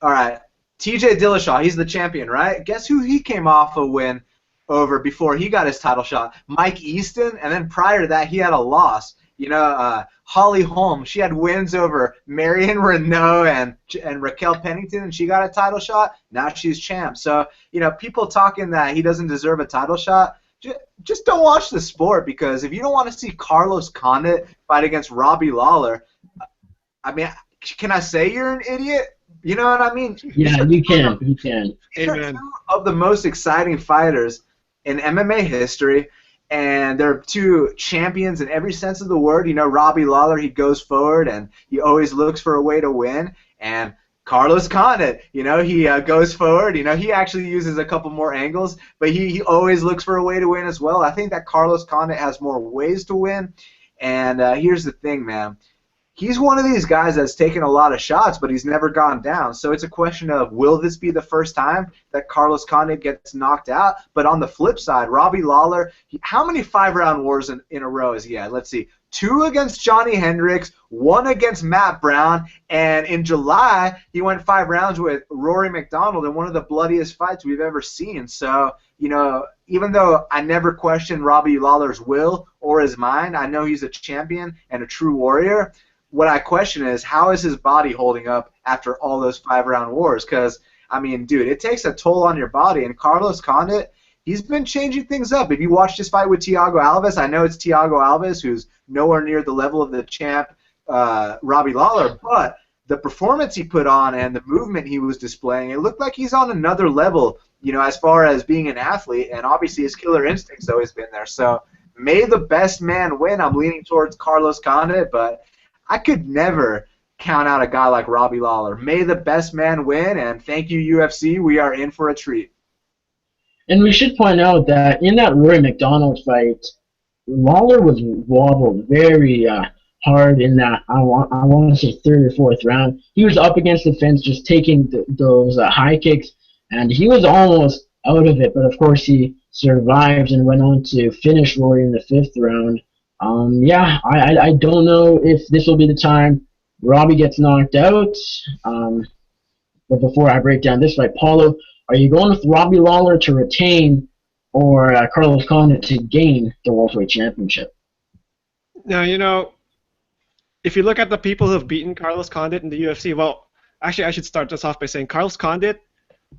All right. TJ Dillashaw, he's the champion, right? Guess who he came off a win over before he got his title shot? Mike Easton, and then prior to that, he had a loss. You know, Holly Holm, she had wins over Marion Renault and Raquel Pennington, and she got a title shot. Now she's champ. So, you know, people talking that he doesn't deserve a title shot, just don't watch the sport, because if you don't want to see Carlos Condit fight against Robbie Lawler, I mean, can I say you're an idiot? You know what I mean? Yeah, you can. These are two of the most exciting fighters in MMA history, and they're two champions in every sense of the word. You know, Robbie Lawler, he goes forward, and he always looks for a way to win. And Carlos Condit, he goes forward. He actually uses a couple more angles, but he always looks for a way to win as well. I think that Carlos Condit has more ways to win. And here's the thing, man. He's one of these guys that's taken a lot of shots, but he's never gone down. So it's a question of, will this be the first time that Carlos Condit gets knocked out? But on the flip side, Robbie Lawler, how many 5-round wars in a row has he had? Let's see. 2 against Johnny Hendricks, 1 against Matt Brown, and in July, he went 5 rounds with Rory McDonald in one of the bloodiest fights we've ever seen. So, even though I never questioned Robbie Lawler's will or his mind, I know he's a champion and a true warrior. What I question is, how is his body holding up after all those 5-round wars? Because, dude, it takes a toll on your body. And Carlos Condit, he's been changing things up. If you watch this fight with Thiago Alves, I know it's Thiago Alves who's nowhere near the level of the champ, Robbie Lawler, but the performance he put on and the movement he was displaying, it looked like he's on another level, as far as being an athlete. And obviously his killer instinct's always been there. So may the best man win. I'm leaning towards Carlos Condit, but I could never count out a guy like Robbie Lawler. May the best man win, and thank you, UFC. We are in for a treat. And we should point out that in that Rory McDonald fight, Lawler was wobbled very hard in that, I want to say, 3rd or 4th round. He was up against the fence just taking those high kicks, and he was almost out of it. But, of course, he survived and went on to finish Rory in the 5th round. I don't know if this will be the time Robbie gets knocked out. But before I break down this fight, Paolo, are you going with Robbie Lawler to retain or Carlos Condit to gain the welterweight championship? Now, if you look at the people who have beaten Carlos Condit in the UFC, well, actually, I should start this off by saying Carlos Condit,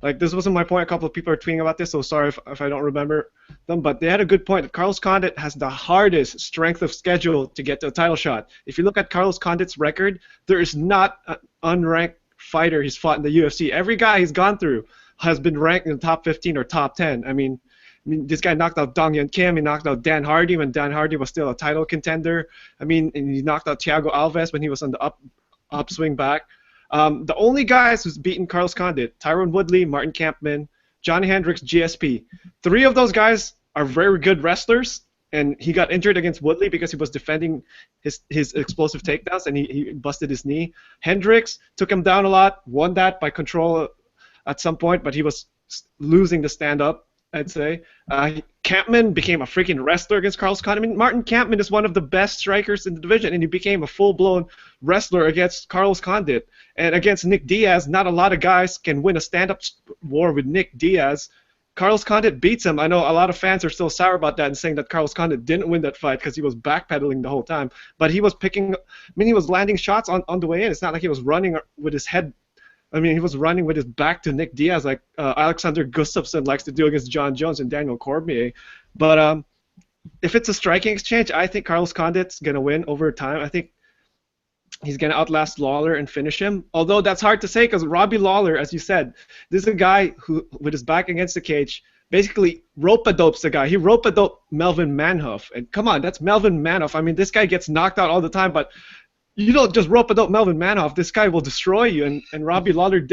this wasn't my point. A couple of people are tweeting about this, so sorry if I don't remember them. But they had a good point. Carlos Condit has the hardest strength of schedule to get to a title shot. If you look at Carlos Condit's record, there is not an unranked fighter he's fought in the UFC. Every guy he's gone through has been ranked in the top 15 or top 10. I mean, this guy knocked out Dong Hyun Kim. He knocked out Dan Hardy when Dan Hardy was still a title contender. And he knocked out Thiago Alves when he was on the upswing back. The only guys who's beaten Carlos Condit, Tyron Woodley, Martin Kampmann, Johnny Hendricks, GSP. 3 of those guys are very good wrestlers, and he got injured against Woodley because he was defending his explosive takedowns, and he busted his knee. Hendricks took him down a lot, won that by control at some point, but he was losing the stand-up, I'd say. Kampmann became a freaking wrestler against Carlos Condit. Martin Kampmann is one of the best strikers in the division, and he became a full-blown wrestler against Carlos Condit. And against Nick Diaz, not a lot of guys can win a stand-up war with Nick Diaz. Carlos Condit beats him. I know a lot of fans are still sour about that and saying that Carlos Condit didn't win that fight because he was backpedaling the whole time. But he was he was landing shots on the way in. It's not like he was running with his head. He was running with his back to Nick Diaz like Alexander Gustafsson likes to do against John Jones and Daniel Cormier. But if it's a striking exchange, I think Carlos Condit's going to win over time. I think he's going to outlast Lawler and finish him. Although that's hard to say because Robbie Lawler, as you said, this is a guy who, with his back against the cage, basically rope-a-dopes the guy. He rope-a-doped Melvin Manhoef. And come on, that's Melvin Manhoef. This guy gets knocked out all the time, but you don't just rope-a-dope Melvin Manhoef. This guy will destroy you, and Robbie Lawler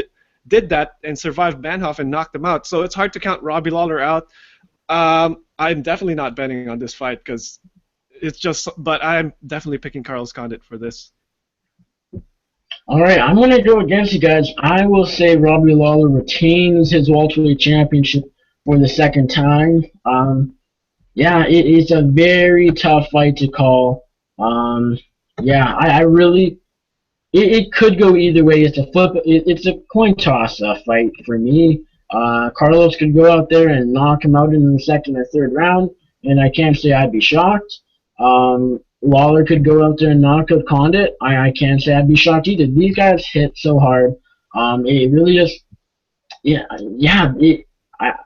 did that and survived Manhoef and knocked him out. So it's hard to count Robbie Lawler out. I'm definitely not betting on this fight because it's just. But I'm definitely picking Carlos Condit for this. All right, I'm going to go against you guys. I will say Robbie Lawler retains his welterweight championship for the 2nd time. It's a very tough fight to call. I really, it could go either way. It's a coin toss fight for me. Carlos could go out there and knock him out in the 2nd or 3rd round, and I can't say I'd be shocked. Lawler could go out there and knock out Condit. I can't say I'd be shocked either. These guys hit so hard. It really just,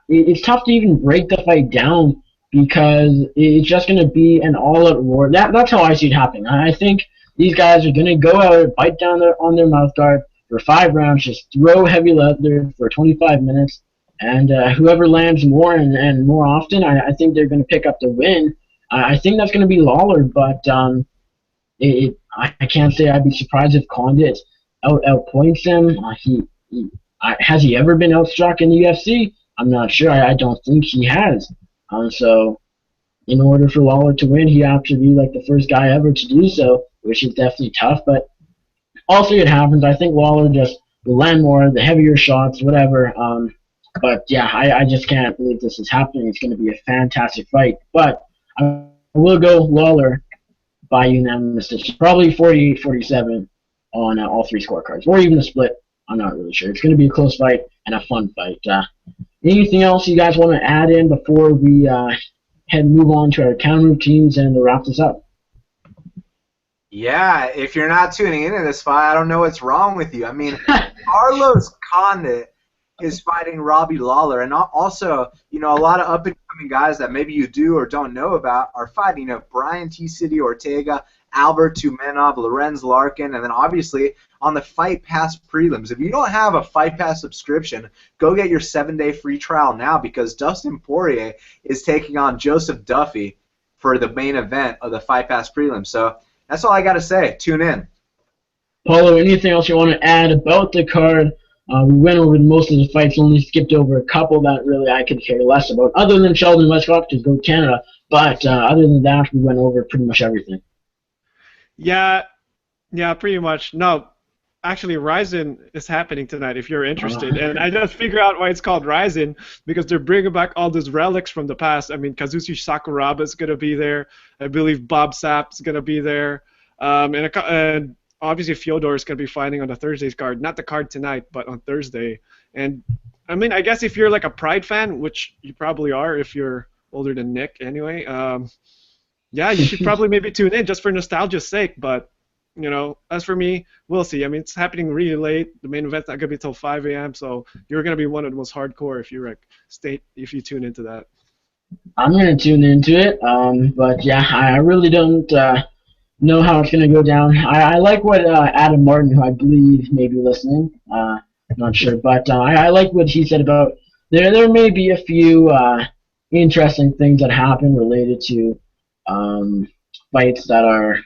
it's tough to even break the fight down because it's just going to be an all-out war. That's how I see it happening. I think these guys are going to go out, bite down on their mouth guard for 5 rounds, just throw heavy leather for 25 minutes, and whoever lands more and more often, I think they're going to pick up the win. I think that's going to be Lawler, but I can't say I'd be surprised if Condit outpoints him. Has he ever been outstruck in the UFC? I'm not sure. I don't think he has. So in order for Lawler to win, he have to be like the first guy ever to do so, which is definitely tough. But also it happens. I think Lawler just will land more, the heavier shots, whatever. But yeah, I just can't believe this is happening. It's going to be a fantastic fight. But I will go Lawler by unanimous decision, probably 48-47 on all three scorecards, or even a split. I'm not really sure. It's going to be a close fight and a fun fight. Anything else you guys want to add in before we move on to our counter teams and wrap this up? Yeah, if you're not tuning into this fight, I don't know what's wrong with you. I mean, Carlos Condit is fighting Robbie Lawler, and also, a lot of up-and-coming guys that maybe you do or don't know about are fighting. Brian T. City Ortega, Albert Tumenov, Lorenz Larkin, and then obviously on the Fight Pass prelims. If you don't have a Fight Pass subscription, go get your 7-day free trial now, because Dustin Poirier is taking on Joseph Duffy for the main event of the Fight Pass prelims. So that's all I got to say. Tune in. Paolo, anything else you want to add about the card? We went over most of the fights, only skipped over a couple that really I could care less about, other than Sheldon Westcott, to go Canada. But other than that, we went over pretty much everything. Yeah, pretty much. No, actually, Ryzen is happening tonight if you're interested. And I just figure out why it's called Ryzen, because they're bringing back all those relics from the past. I mean, Kazushi Sakuraba is going to be there. I believe Bob Sapp is going to be there. And obviously, Fyodor is going to be fighting on the Thursday's card. Not the card tonight, but on Thursday. And, I mean, I guess if you're like a Pride fan, which you probably are if you're older than Nick anyway, yeah, you should probably maybe tune in just for nostalgia's sake. But, as for me, we'll see. I mean, it's happening really late. The main event's not going to be till 5 a.m., so you're going to be one of the most hardcore if you tune into that. I'm going to tune into it, but yeah, I really don't know how it's going to go down. I like what Adam Martin, who I believe may be listening, not sure, but I like what he said about there may be a few interesting things that happen related to fights that are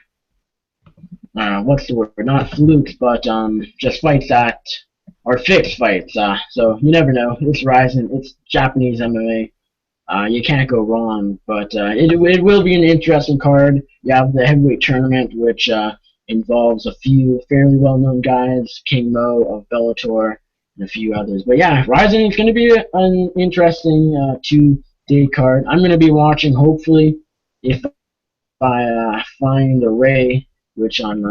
what's the word? Not flukes, but just fights that are fixed fights. So you never know. It's Ryzen. It's Japanese MMA. You can't go wrong. But it will be an interesting card. You have the heavyweight tournament, which involves a few fairly well-known guys, King Mo of Bellator, and a few others. But yeah, Ryzen is going to be an interesting 2-day card. I'm going to be watching, hopefully, if I find a Ray, which I'm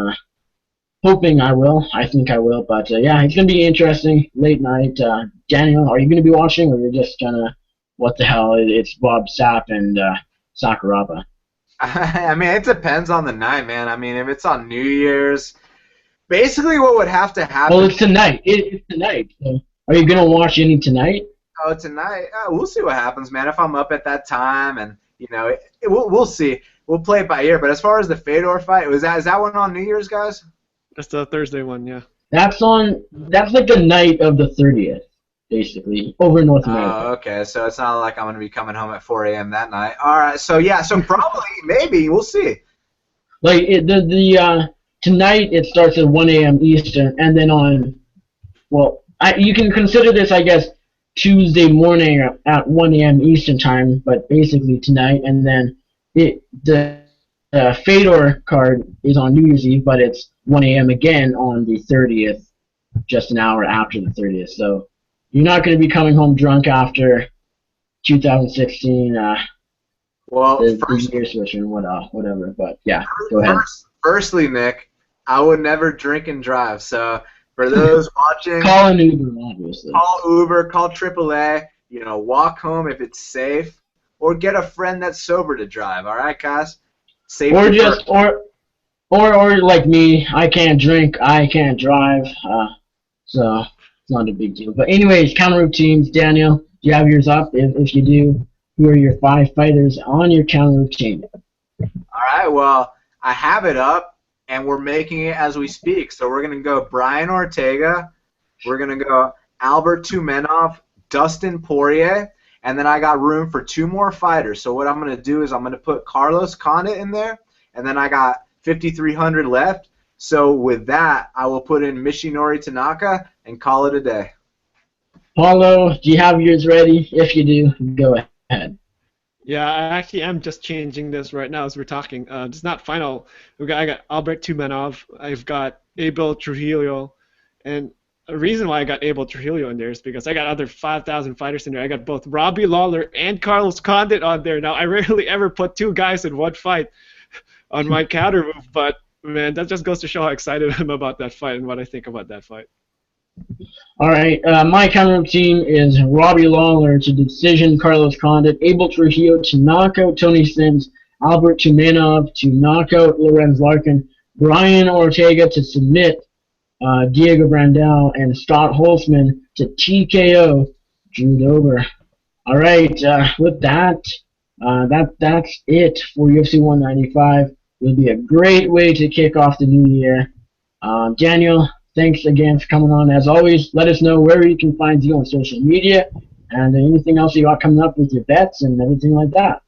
hoping I will. I think I will. But yeah, it's going to be interesting. Late night. Daniel, are you going to be watching, or you're just going to, what the hell, it's Bob Sapp and Sakuraba? I mean, it depends on the night, man. I mean, if it's on New Year's, basically what would have to happen... Well, it's tonight. It's tonight. So are you going to watch any tonight? Oh, tonight? We'll see what happens, man. If I'm up at that time, and, we'll see. We'll play it by ear. But as far as the Fedor fight, is that one on New Year's, guys? That's the Thursday one, yeah. That's like the night of the 30th, basically, over in North America. Oh, okay. So it's not like I'm going to be coming home at 4 a.m. that night. All right. So, yeah. So probably, maybe. We'll see. Like, tonight it starts at 1 a.m. Eastern, and then you can consider this, I guess, Tuesday morning at 1 a.m. Eastern time, but basically tonight, and then the Fedor card is on New Year's Eve, but it's 1 a.m. again on the 30th, just an hour after the 30th. So you're not going to be coming home drunk after 2016. The year switch and whatever. But yeah, go ahead. Firstly, Nick, I would never drink and drive. So for those watching, call an Uber, obviously. Call Uber, call AAA. Walk home if it's safe, or get a friend that's sober to drive. All right, guys. Or like me, I can't drink, I can't drive, so it's not a big deal. But anyways, counter teams. Daniel, do you have yours up? If you do, who are your 5 fighters on your counter team? All right, well, I have it up, and we're making it as we speak. So we're going to go Brian Ortega, we're going to go Albert Tumenov, Dustin Poirier, and then I got room for 2 more fighters. So what I'm going to do is I'm going to put Carlos Condit in there, and then I got 5,300 left. So with that, I will put in Mishinori Tanaka and call it a day. Paulo, do you have yours ready? If you do, go ahead. Yeah, I actually am just changing this right now as we're talking. It's not final. I got Albert Tumenov. I've got Abel Trujillo, and the reason why I got Abel Trujillo in there is because I got other 5,000 fighters in there. I got both Robbie Lawler and Carlos Condit on there. Now, I rarely ever put two guys in one fight on my counter move, but man, that just goes to show how excited I'm about that fight and what I think about that fight. All right, my counter team is Robbie Lawler to decision, Carlos Condit, Abel Trujillo to knock out Tony Sims, Albert Tumenov to knock out Lorenz Larkin, Brian Ortega to submit Diego Brandao, and Scott Holtzman to TKO Drew Dober. All right, with that, that's it for UFC 195. It'll be a great way to kick off the new year. Daniel, thanks again for coming on. As always, let us know where you can find you on social media and anything else you got coming up with your bets and everything like that.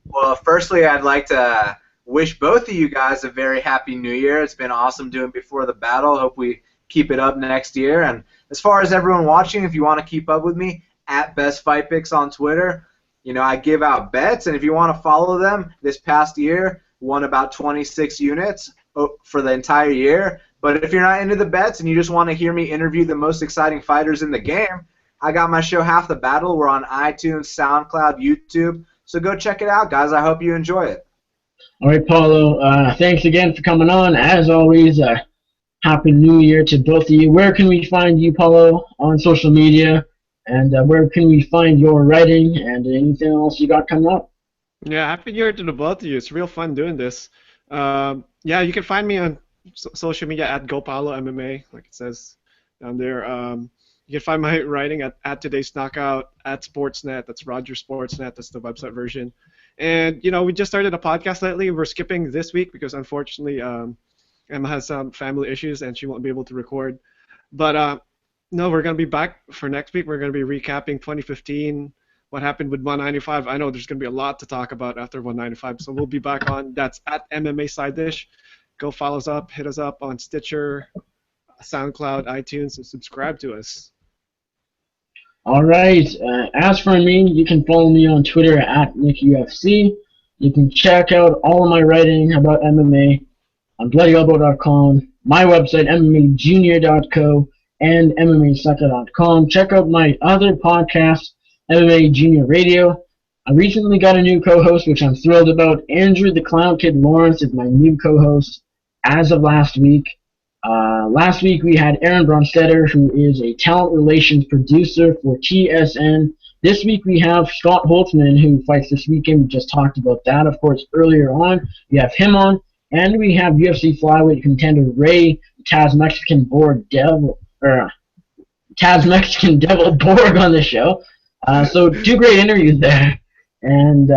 Well, firstly, I'd like to wish both of you guys a very happy new year. It's been awesome doing Before the Battle. Hope we keep it up next year. And as far as everyone watching, if you want to keep up with me, at Best Fight Picks on Twitter, you know, I give out bets, and if you want to follow them, this past year won about 26 units for the entire year. But if you're not into the bets and you just want to hear me interview the most exciting fighters in the game, I got my show Half the Battle. We're on iTunes, SoundCloud, YouTube. So go check it out, guys. I hope you enjoy it. All right, Paulo, thanks again for coming on. As always, Happy New Year to both of you. Where can we find you, Paulo, on social media? And where can we find your writing and anything else you got coming up? Yeah, happy New Year to the both of you. It's real fun doing this. Yeah, you can find me on social media at GoPaoloMMA, like it says down there. You can find my writing at Today's Knockout, at Sportsnet. That's Roger Sportsnet. That's the website version. And, you know, we just started a podcast lately. We're skipping this week because, unfortunately, Emma has some family issues and she won't be able to record. But, no, we're going to be back for next week. We're going to be recapping 2015, what happened with 195. I know there's going to be a lot to talk about after 195, so we'll be back on. That's at MMA Side Dish. Go follow us up, hit us up on Stitcher, SoundCloud, iTunes, and subscribe to us. All right. As for me, you can follow me on Twitter at NickUFC. You can check out all of my writing about MMA on BloodyElbow.com, my website, MMAJunior.co, and MMAsucker.com. Check out my other podcast, MMA Junior Radio. I recently got a new co-host, which I'm thrilled about. Andrew the Clown Kid Lawrence is my new co-host as of last week. Last week we had Aaron Bronstetter, who is a talent relations producer for TSN. This week we have Scott Holtzman, who fights this weekend. We just talked about that, of course, earlier on. We have him on. And we have UFC flyweight contender Ray Taz Mexican Devil Borg on the show. So two great interviews there. And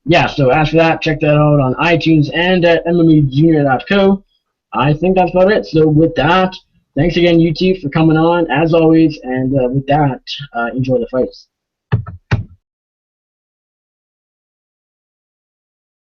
yeah, so as for that, check that out on iTunes and at MMAJunior.co. I think that's about it. So with that, thanks again, UT, for coming on, as always. And with that, enjoy the fights.